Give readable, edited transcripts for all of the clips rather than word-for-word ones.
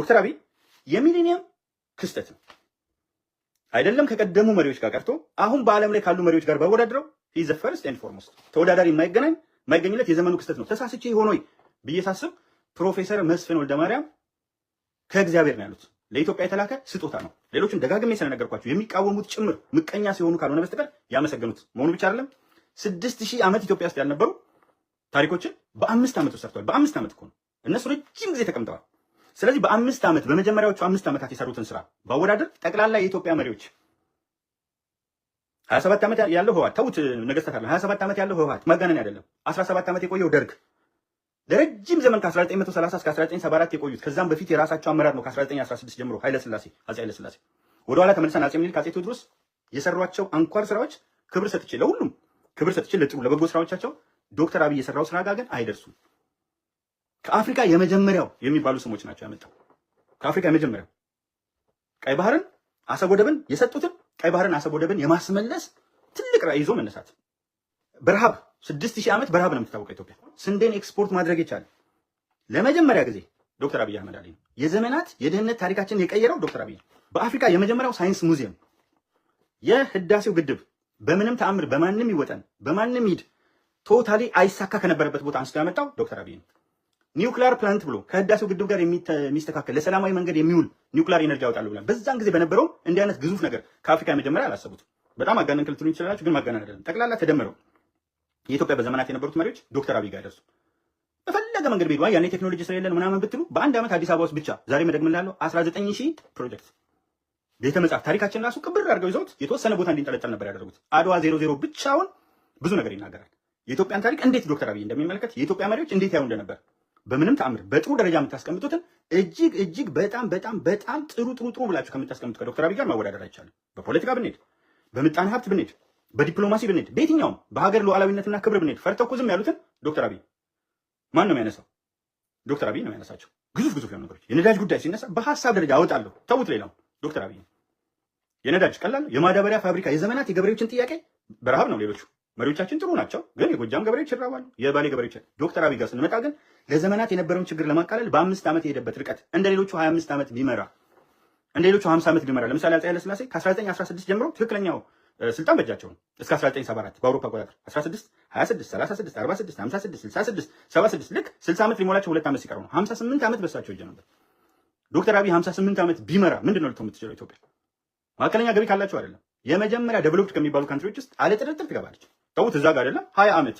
ዶክተር አብይ የሚሊኒየም ክስተት ነው አይደለም። ከቀደሙ መሪዎች ጋር ቀርቶ አሁን በዓለም ላይ ካሉ መሪዎች ጋር ባወዳድረው ሂዝ ዘ ፈርስት ኤንድ ፎርሞስት ተወዳዳሪ የማይገኝለት የዘመኑ ክስተት ነው። ተሳስቼ ሆኖይ ብዬ ሳስብ ፕሮፌሰር መስፍን ወልደማርያም ከእግዚአብሔር ነው ያሉት። ለኢትዮጵያ የተላከ ስጦታ ነው። ሌሎችን ደጋግሜ ስለነገርኳቸው የሚቃወሙት ጭምር ምቀኛ ሲሆኑ ካልሆነ በስተቀር ያመሰገኑት መሆኑ ብቻ አይደለም። 6000 ዓመት ኢትዮጵያ ውስጥ ያልነበሩ ታሪኮችን በ5 ዓመት ውስጥ ሰርተዋል። በ5 ዓመት እኮ ነው። እነሱ ረጅም ጊዜ ተቀምጠዋል። ስለዚህ በ5 ዓመት በመጀመሪያዎቹ 5 ዓመታት የሰሩትን ስራ ባወዳደር ጠቅላላ የኢትዮጵያ መሪዎች 27 ዓመት ያለው ህወሓት ተውት፣ ነገስታት አለ 27 ዓመት ያለው ህወሓት ማጋነን አይደለም። 17 ዓመት የቆየው ደርግ ለረጅም ዘመን ከ1930 እስከ 1974 የቆዩት ከዛም በፊት የራሳቸው አመራር ነው። ከ1916 ጀምሮ ኃይለ ሥላሴ አፄ ኃይለ ሥላሴ ወደኋላ ተመልሰን አፄ ምኒልክ አፄ ቴዎድሮስ የሰሯቸው አንኳር ስራዎች ክብር ሰጥቼ ለሁሉም ክብር ሰጥቼ ለጥሩ ለበጎ ስራዎቻቸው ዶክተር አብይ የሰራው ስራ ጋር ግን አይደርሱም። ከአፍሪካ የመጀመሪያው የሚባሉ ስሞች ናቸው ያመጣው። ከአፍሪካ የመጀመሪያው ቀይ ባህርን አሰብ ወደብን የሰጡትን ቀይ ባህርን አሰብ ወደብን የማስመለስ ትልቅ ራዕይ ይዞ መነሳት። በረሃብ 6000 ዓመት በረሃብ ነው የምትታወቀው ኢትዮጵያ። ስንዴን ኤክስፖርት ማድረግ የቻለ ለመጀመሪያ ጊዜ ዶክተር አብይ አህመድ አሊ ነው። የዘመናት የድህነት ታሪካችን የቀየረው ዶክተር አብይ ነው። በአፍሪካ የመጀመሪያው ሳይንስ ሙዚየም፣ የህዳሴው ግድብ በምንም ተአምር በማንም ይወጠን በማንም ሂድ ቶታሊ አይሳካ ከነበረበት ቦታ አንስቶ ያመጣው ዶክተር አብይ ነው። ኒውክሊየር ፕላንት ብሎ ከህዳሴው ግድብ ጋር የሚስተካከል ለሰላማዊ መንገድ የሚውል ኒውክሊየር ኤነርጂ ያወጣሉ ብለን በዛን ጊዜ በነበረው እንዲህ አይነት ግዙፍ ነገር ከአፍሪካ የመጀመሪያ አላሰቡትም። በጣም አጋነን ክልትሉ ይችላልላችሁ፣ ግን ማጋነን አይደለም። ጠቅላላ ተደምረው የኢትዮጵያ በዘመናት የነበሩት መሪዎች ዶክተር አብይ ጋር ደርሱ። በፈለገ መንገድ ቢሄዱ ያኔ ቴክኖሎጂ ስለሌለን ምናምን ብትሉ በአንድ ዓመት አዲስ አበባ ውስጥ ብቻ ዛሬ መደግምላለሁ 19000 ፕሮጀክት ቤተ መጻሕፍት ታሪካችን ራሱ ቅብር አድርገው ይዘውት የተወሰነ ቦታ እንዲንጠለጠል ነበር ያደረጉት። አድዋ 00 ብቻውን ብዙ ነገር ይናገራል። የኢትዮጵያን ታሪክ እንዴት ዶክተር አብይ እንደሚመለከት የኢትዮጵያ መሪዎች እንዴት ያዩ እንደነበር በምንም ተአምር በጥሩ ደረጃ የምታስቀምጡትን እጅግ በጣም ጥሩ ብላችሁ ከምታስቀምጡ ከዶክተር አብይ ጋር ማወዳደር አይቻልም። በፖለቲካ ብንሄድ፣ በምጣኔ ሀብት ብንሄድ፣ በዲፕሎማሲ ብንሄድ፣ በየትኛውም በሀገር ሉዓላዊነትና ክብር ብንሄድ ፈርተው እኮ ዝም ያሉትን ዶክተር አብይ ማን ነው የሚያነሳው? ዶክተር አብይ ነው የሚያነሳቸው። ግዙፍ የሆኑ ነገሮች የነዳጅ ጉዳይ ሲነሳ በሀሳብ ደረጃ አወጣለሁ ተውት፣ ሌላው ዶክተር አብይ ነው። የነዳጅ ቀላል የማዳበሪያ ፋብሪካ የዘመናት የገበሬዎችን ጥያቄ በረሃብ ነው። ሌሎቹ መሪዎቻችን ጥሩ ናቸው፣ ግን የጎጃም ገበሬዎች ይራባሉ፣ የባሌ ገበሬዎች። ዶክተር አብይ ጋር ስንመጣ ግን ለዘመናት የነበረውን ችግር ለማቃለል በ5 ዓመት የሄደበት ርቀት እንደ ሌሎቹ 25 ዓመት ቢመራ እንደ ሌሎቹ 50 ዓመት ቢመራ ለምሳሌ አፄ ኃይለ ሥላሴ ከ1916 ጀምሮ ትክክለኛው ስልጣን በእጃቸው ነው እስከ 1974 በአውሮፓ አቆጣጠር 16 26 36 46 56 66 76 ልክ 60 ዓመት ሊሞላቸው 2 ዓመት ሲቀረው ነው 58 ዓመት በሳቸው እጅ ነበር። ዶክተር አብይ 58 ዓመት ቢመራ ምንድነው ልትሆን የምትችለው ኢትዮጵያ? መካከለኛ ገቢ ካላቸው አይደለም የመጀመሪያ ዴቨሎፕድ ከሚባሉ ካንትሪዎች ውስጥ አለ ጥርጥር ትገባለች። ተውት እዛ ጋር አይደለም 20 ዓመት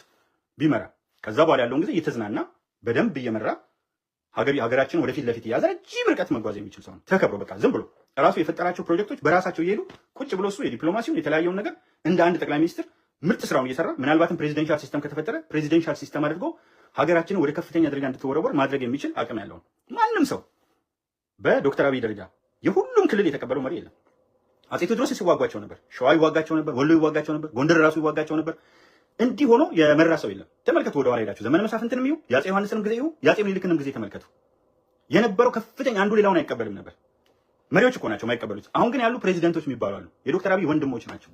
ቢመራ ከዛ በኋላ ያለውን ጊዜ እየተዝናና በደንብ እየመራ ሀገራችን ወደፊት ለፊት እያዘ ረጅም ርቀት መጓዝ የሚችል ሰው ነው። ተከብሮ በቃ ዝም ብሎ ራሱ የፈጠራቸው ፕሮጀክቶች በራሳቸው እየሄዱ ቁጭ ብሎ እሱ የዲፕሎማሲውን የተለያየውን ነገር እንደ አንድ ጠቅላይ ሚኒስትር ምርጥ ስራውን እየሰራ ምናልባትም ፕሬዚደንሻል ሲስተም ከተፈጠረ ፕሬዚደንሻል ሲስተም አድርጎ ሀገራችንን ወደ ከፍተኛ ደረጃ እንድትወረወር ማድረግ የሚችል አቅም ያለው ማንም ሰው በዶክተር አብይ ደረጃ የሁሉም ክልል የተቀበለው መሪ የለም። አፄ ቴዎድሮስ ሲዋጓቸው ነበር፣ ሸዋ ይዋጋቸው ነበር፣ ወሎ ይዋጋቸው ነበር፣ ጎንደር ራሱ ይዋጋቸው ነበር። እንዲህ ሆኖ የመራ ሰው የለም። ተመልከቱ፣ ወደ ኋላ ሄዳችሁ ዘመነ መሳፍንትንም ይሁ የአፄ ዮሐንስንም ጊዜ ይሁ የአፄ ምኒልክንም ጊዜ ተመልከቱ። የነበረው ከፍተኛ አንዱ ሌላውን አይቀበልም ነበር። መሪዎች እኮ ናቸው የማይቀበሉት። አሁን ግን ያሉ ፕሬዚደንቶች የሚባሉ አሉ። የዶክተር አብይ ወንድሞች ናቸው።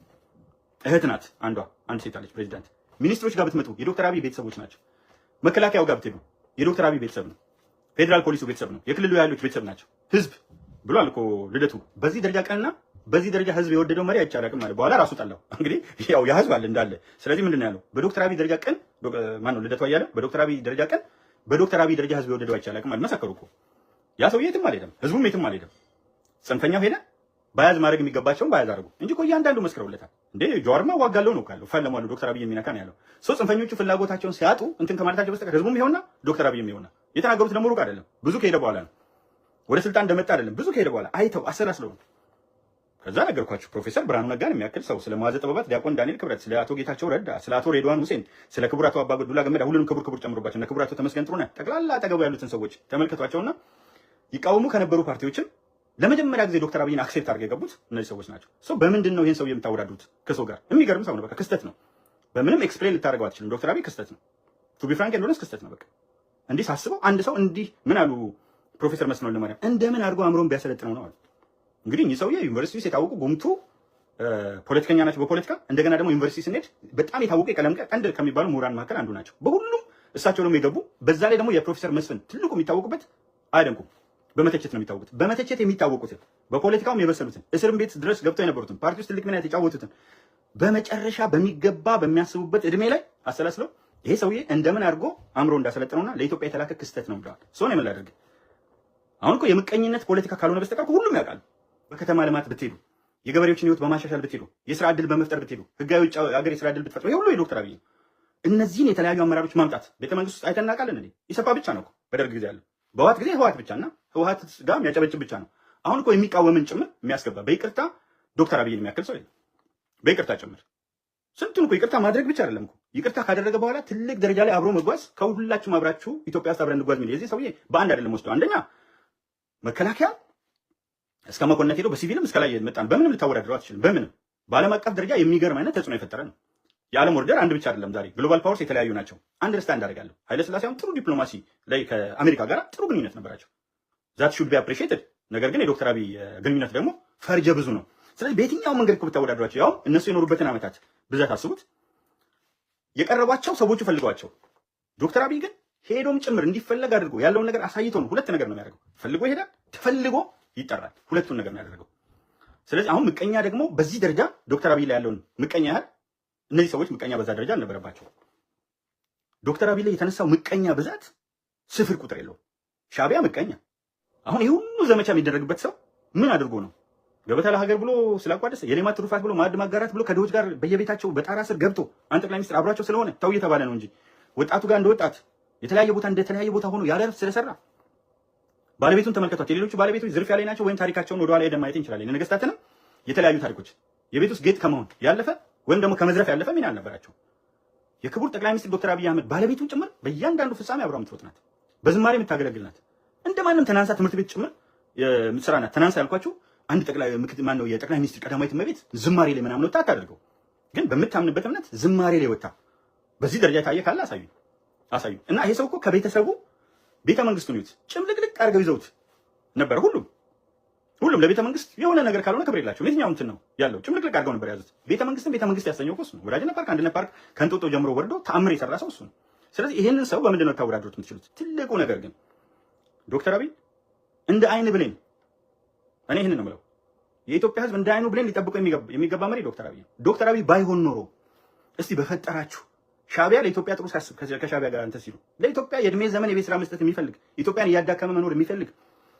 እህት ናት አንድ ሴት አለች ፕሬዚዳንት። ሚኒስትሮች ጋር ብትመጡ የዶክተር አብይ ቤተሰቦች ናቸው። መከላከያው ጋር ብትሄዱ የዶክተር አብይ ቤተሰብ ነው። ፌዴራል ፖሊሱ ቤተሰብ ነው። የክልሉ ያሉት ቤተሰብ ናቸው። ህዝብ ብሏል እኮ ልደቱ። በዚህ ደረጃ ቀንና በዚህ ደረጃ ህዝብ የወደደው መሪ አይቻላቅም ማለት በኋላ ራሱ ጠላው። እንግዲህ ያው የህዝብ አለ እንዳለ። ስለዚህ ምንድን ነው ያለው? በዶክተር አብይ ደረጃ ቀን ማነው ልደቱ አያለ በዶክተር አብይ ደረጃ ቀን በዶክተር አብይ ደረጃ ህዝብ የወደደው አይቻላቅም ማለት መሰከሩ እኮ። ያ ሰውዬ የትም አልሄደም፣ ህዝቡም የትም አልሄደም። ጽንፈኛው ሄደ ባያዝ ማድረግ የሚገባቸውን ባያዝ አድርጉ እንጂ እኮ እያንዳንዱ መስክረውለታል። እንዴ ጀዋርማ ዋጋለው ነው ካለው ፈለሟል። ዶክተር አብይ የሚነካ ነው ያለው። ጽንፈኞቹ ፍላጎታቸውን ሲያጡ እንትን ከማለታቸው በስተቀር ህዝቡም ይሄውና ዶክተር አብይም ይሄውና። የተናገሩት ደግሞ ሩቅ አይደለም፣ ብዙ ከሄደ በኋላ ነው። ወደ ስልጣን እንደመጣ አይደለም፣ ብዙ ከሄደ በኋላ አይተው አሰላስለው ነው። ከዛ ነገርኳችሁ። ፕሮፌሰር ብርሃኑ ነጋን የሚያክል ሰው ስለ መዋዘ ጥበባት ዲያቆን ዳንኤል ክብረት፣ ስለ አቶ ጌታቸው ረዳ፣ ስለ አቶ ሬድዋን ሁሴን፣ ስለ ክቡር አቶ አባገዱላ ገመዳ ሁሉንም ክቡር ጨምሮባቸው እና ክቡር አቶ ተመስገን ጥሩነህ ጠቅላላ አጠገቡ ያሉትን ሰዎች ተመልከቷቸውና ይቃወሙ ከነበሩ ፓርቲዎችም ለመጀመሪያ ጊዜ ዶክተር አብይን አክሴፕት አድርገው የገቡት እነዚህ ሰዎች ናቸው። በምንድን ነው ይሄን ሰው የምታወዳዱት ከሰው ጋር? የሚገርም ሰው ነው። በቃ ክስተት ነው። በምንም ኤክስፕሌን ልታደርገው አትችልም። ዶክተር አብይ ክስተት ነው። ቱ ቢ ፍራንክ እንደሆነስ ክስተት ነው። በቃ እንዲህ ሳስበው አንድ ሰው እንዲህ ምን አሉ ፕሮፌሰር መስፍን ወልደማርያም እንደምን አድርጎ አእምሮን ቢያሰለጥነው ነው አሉ። እንግዲህ እኚህ ሰውዬ ዩኒቨርሲቲ ውስጥ የታወቁ ጉምቱ ፖለቲከኛ ናቸው በፖለቲካ እንደገና ደግሞ ዩኒቨርሲቲ ስንሄድ በጣም የታወቁ የቀለም ቀንድ ከሚባሉ ምሁራን መካከል አንዱ ናቸው። በሁሉም እሳቸው ደግሞ የገቡ በዛ ላይ ደግሞ የፕሮፌሰር መስፍን ትልቁ የሚታወቁበት አይደንቁም በመተቸት ነው የሚታወቁት። በመተቸት የሚታወቁትን በፖለቲካውም የበሰሉትን እስርም ቤት ድረስ ገብተው የነበሩትን ፓርቲ ውስጥ ትልቅ ሚና የተጫወቱትን በመጨረሻ በሚገባ በሚያስቡበት እድሜ ላይ አሰላስለው ይሄ ሰውዬ እንደምን አድርጎ አእምሮ እንዳሰለጠነውና ለኢትዮጵያ የተላከ ክስተት ነው ብለዋል። ሰው ነው የምላደርግ አሁን እኮ የምቀኝነት ፖለቲካ ካልሆነ በስተቀር ሁሉም ያውቃል። በከተማ ልማት ብትሄዱ፣ የገበሬዎችን ህይወት በማሻሻል ብትሄዱ፣ የስራ ዕድል በመፍጠር ብትሄዱ፣ ህጋዊ ውጭ ሀገር የስራ ዕድል ብትፈጥሩ፣ ይሄ ሁሉ የዶክተር አብይ እነዚህን የተለያዩ አመራሮች ማምጣት ቤተመንግስት ውስጥ አይተን እናውቃለን እንዴ? ኢሰፓ ብቻ ነው እኮ በደርግ ጊዜ ያለው፣ በህወሓት ጊዜ ህወሓት ብቻና ህወሓት ጋር የሚያጨበጭብ ብቻ ነው። አሁን እኮ የሚቃወምን ጭምር የሚያስገባ በይቅርታ ዶክተር አብይን የሚያክል ሰው የለም። በይቅርታ ጭምር ስንቱን እኮ ይቅርታ ማድረግ ብቻ አይደለም እኮ ይቅርታ ካደረገ በኋላ ትልቅ ደረጃ ላይ አብሮ መጓዝ ከሁላችሁም አብራችሁ ኢትዮጵያ ውስጥ አብረን እንጓዝ የሚል የዚህ ሰውዬ በአንድ አይደለም ወስደው አንደኛ መከላከያ እስከ መኮንነት ሄዶ በሲቪልም እስከ ላይ የመጣን በምንም ልታወዳድረው አትችልም። በምንም በዓለም አቀፍ ደረጃ የሚገርም አይነት ተጽዕኖ የፈጠረ ነው። የዓለም ኦርደር አንድ ብቻ አይደለም። ዛሬ ግሎባል ፓወርስ የተለያዩ ናቸው። አንደርስታንድ አደርጋለሁ። ኃይለ ሥላሴ አሁን ጥሩ ዲፕሎማሲ ላይ ከአሜሪካ ጋር ጥሩ ግንኙነት ነበራቸው። ዛት ሹድ ቢ አፕሪሺየትድ። ነገር ግን የዶክተር አብይ ግንኙነት ደግሞ ፈርጀ ብዙ ነው። ስለዚህ በየትኛው መንገድ እኮ ብታወዳድሯቸው ያው እነሱ የኖሩበትን ዓመታት ብዛት አስቡት። የቀረቧቸው ሰዎቹ ፈልገዋቸው፣ ዶክተር አብይ ግን ሄዶም ጭምር እንዲፈለግ አድርጎ ያለውን ነገር አሳይቶ ነው። ሁለት ነገር ነው የሚያደርገው። ፈልጎ ይሄዳል፣ ተፈልጎ ይጠራል። ሁለቱን ነገር ነው ያደረገው። ስለዚህ አሁን ምቀኛ ደግሞ በዚህ ደረጃ ዶክተር አብይ ላይ ያለውን ምቀኛ ያህል እነዚህ ሰዎች ምቀኛ በዛ ደረጃ አልነበረባቸው። ዶክተር አብይ ላይ የተነሳው ምቀኛ ብዛት ስፍር ቁጥር የለውም። ሻዕቢያ ምቀኛ። አሁን ይህ ሁሉ ዘመቻ የሚደረግበት ሰው ምን አድርጎ ነው? ገበታ ለሀገር ብሎ ስላቋደሰ የሌማት ትሩፋት ብሎ ማዕድ ማጋራት ብሎ ከድሆች ጋር በየቤታቸው በጣራ ስር ገብቶ አንድ ጠቅላይ ሚኒስትር አብሯቸው ስለሆነ ተው እየተባለ ነው እንጂ ወጣቱ ጋር እንደ ወጣት የተለያየ ቦታ እንደ ተለያየ ቦታ ሆኖ ያለ እረፍት ስለሰራ ባለቤቱን ተመልከቷት። የሌሎቹ ባለቤቶች ዝርፊያ ላይ ናቸው ወይም ታሪካቸውን ወደኋላ ሄደን ማየት እንችላለን። የነገስታትንም የተለያዩ ታሪኮች የቤት ውስጥ ጌጥ ከመሆን ያለፈ ወይም ደግሞ ከመዝረፍ ያለፈ ሚና አልነበራቸው። የክቡር ጠቅላይ ሚኒስትር ዶክተር አብይ አህመድ ባለቤቱን ጭምር በእያንዳንዱ ፍጻሜ አብራ የምትሮጥ ናት። በዝማሬ የምታገለግል ናት። እንደማንም ተናንሳ ትምህርት ቤት ጭምር የምትሰራ ናት። ተናንሳ ያልኳችሁ አንድ ጠቅላይ ማን ነው የጠቅላይ ሚኒስትር ቀዳማዊት እመቤት ዝማሬ ላይ ምናምን ወጣ አታደርገው። ግን በምታምንበት እምነት ዝማሬ ላይ ወጣ በዚህ ደረጃ ታየ ካለ አሳዩ። እና ይሄ ሰው እኮ ከቤተሰቡ ቤተ መንግስቱን ይዩት ጭምልቅልቅ አድርገው ይዘውት ነበር። ሁሉም ለቤተ መንግስት የሆነ ነገር ካልሆነ ክብር የላቸውም። የትኛው እንትን ነው ያለው ጭምልቅልቅ አድርገው ነበር ያዙት። ቤተ መንግስት ያሰኘው እኮ እሱ ነው። ወዳጅነት ፓርክ፣ አንድነት ፓርክ ከእንጦጦ ጀምሮ ወርዶ ተአምር የሰራ ሰው እሱ ነው። ስለዚህ ይሄንን ሰው በምንድን ነው ታወዳድሩት የምትችሉት? ትልቁ ነገር ግን ዶክተር አብይ እንደ አይን ብሌን እኔ ይሄንን ነው የምለው። የኢትዮጵያ ህዝብ እንደ አይኑ ብሌን ሊጠብቀው የሚገባ መሪ ዶክተር አብይ ነው። ዶክተር አብይ ባይሆን ኖሮ እስቲ በፈጠራችሁ ሻዕቢያ ለኢትዮጵያ ጥሩ ሲያስብ ከሻዕቢያ ጋር እንትን ሲሉ ለኢትዮጵያ የእድሜ ዘመን የቤት ስራ መስጠት የሚፈልግ ኢትዮጵያን እያዳከመ መኖር የሚፈልግ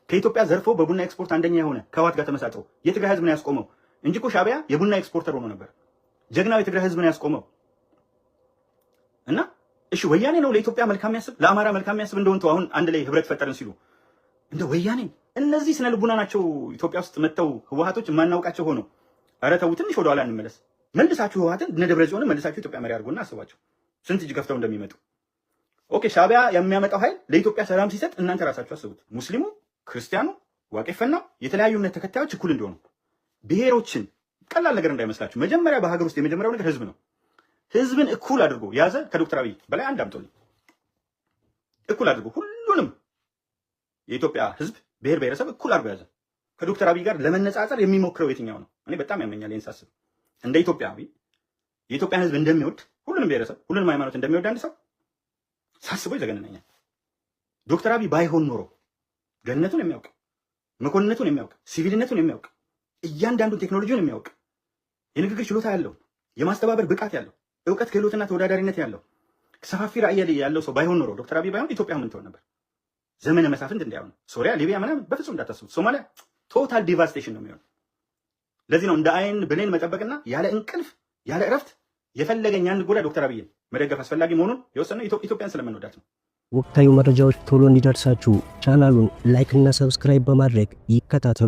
ከኢትዮጵያ ዘርፎ በቡና ኤክስፖርት አንደኛ የሆነ ከህወሓት ጋር ተመሳጥሮ የትግራይ ህዝብ ነው ያስቆመው እንጂ እኮ ሻዕቢያ የቡና ኤክስፖርተር ሆኖ ነበር። ጀግናው የትግራይ ህዝብ ነው ያስቆመው። እና እሺ ወያኔ ነው ለኢትዮጵያ መልካም ያስብ ለአማራ መልካም ያስብ እንደሆነ አሁን አንድ ላይ ህብረት ፈጠርን ሲሉ እንደ ወያኔ እነዚህ ስነ ልቡና ናቸው ኢትዮጵያ ውስጥ መተው ህወሓቶች የማናውቃቸው ሆኖ ኧረ ተው ትንሽ ወደኋላ እንመለስ። መልሳችሁ ህወሓትን እነ ደብረጽዮንን መልሳችሁ ኢትዮጵያ መሪ አድርጎና አስባቸው ስንት እጅ ከፍተው እንደሚመጡ። ኦኬ ሻዕቢያ የሚያመጣው ኃይል ለኢትዮጵያ ሰላም ሲሰጥ እናንተ ራሳችሁ አስቡት። ሙስሊሙ፣ ክርስቲያኑ፣ ዋቄፈና የተለያዩ እምነት ተከታዮች እኩል እንደሆኑ ብሔሮችን ቀላል ነገር እንዳይመስላችሁ። መጀመሪያ በሀገር ውስጥ የመጀመሪያው ነገር ህዝብ ነው። ህዝብን እኩል አድርጎ ያዘ። ከዶክተር አብይ በላይ አንድ አምጦልኝ እኩል አድርጎ ሁሉንም የኢትዮጵያ ህዝብ ብሔር ብሔረሰብ እኩል አድርጎ ያዘ። ከዶክተር አብይ ጋር ለመነጻጸር የሚሞክረው የትኛው ነው? እኔ በጣም ያመኛል ይህን ሳስብ። እንደ ኢትዮጵያዊ የኢትዮጵያን ህዝብ እንደሚወድ ሁሉንም ብሔረሰብ ሁሉንም ሃይማኖት እንደሚወድ አንድ ሰው ሳስበው ይዘገነነኛል። ዶክተር አብይ ባይሆን ኖሮ ገነቱን የሚያውቅ መኮንነቱን የሚያውቅ ሲቪልነቱን የሚያውቅ እያንዳንዱን ቴክኖሎጂውን የሚያውቅ የንግግር ችሎታ ያለው የማስተባበር ብቃት ያለው እውቀት ክህሎትና ተወዳዳሪነት ያለው ሰፋፊ ራዕይ ያለው ሰው ባይሆን ኖሮ ዶክተር አብይ ባይሆን ኢትዮጵያ ምን ትሆን ነበር? ዘመነ መሳፍንት እንዳይሆን ሶሪያ፣ ሊቢያ ምናምን በፍጹም እንዳታስቡት። ሶማሊያ ቶታል ዲቫስቴሽን ነው የሚሆነው። ለዚህ ነው እንደ አይን ብሌን መጠበቅና ያለ እንቅልፍ ያለ እረፍት የፈለገኝ አንድ ጎዳ ዶክተር አብይን መደገፍ አስፈላጊ መሆኑን የወሰነው ኢትዮጵያን ስለምንወዳት ነው። ወቅታዊ መረጃዎች ቶሎ እንዲደርሳችሁ ቻናሉን ላይክ እና ሰብስክራይብ በማድረግ ይከታተሉ።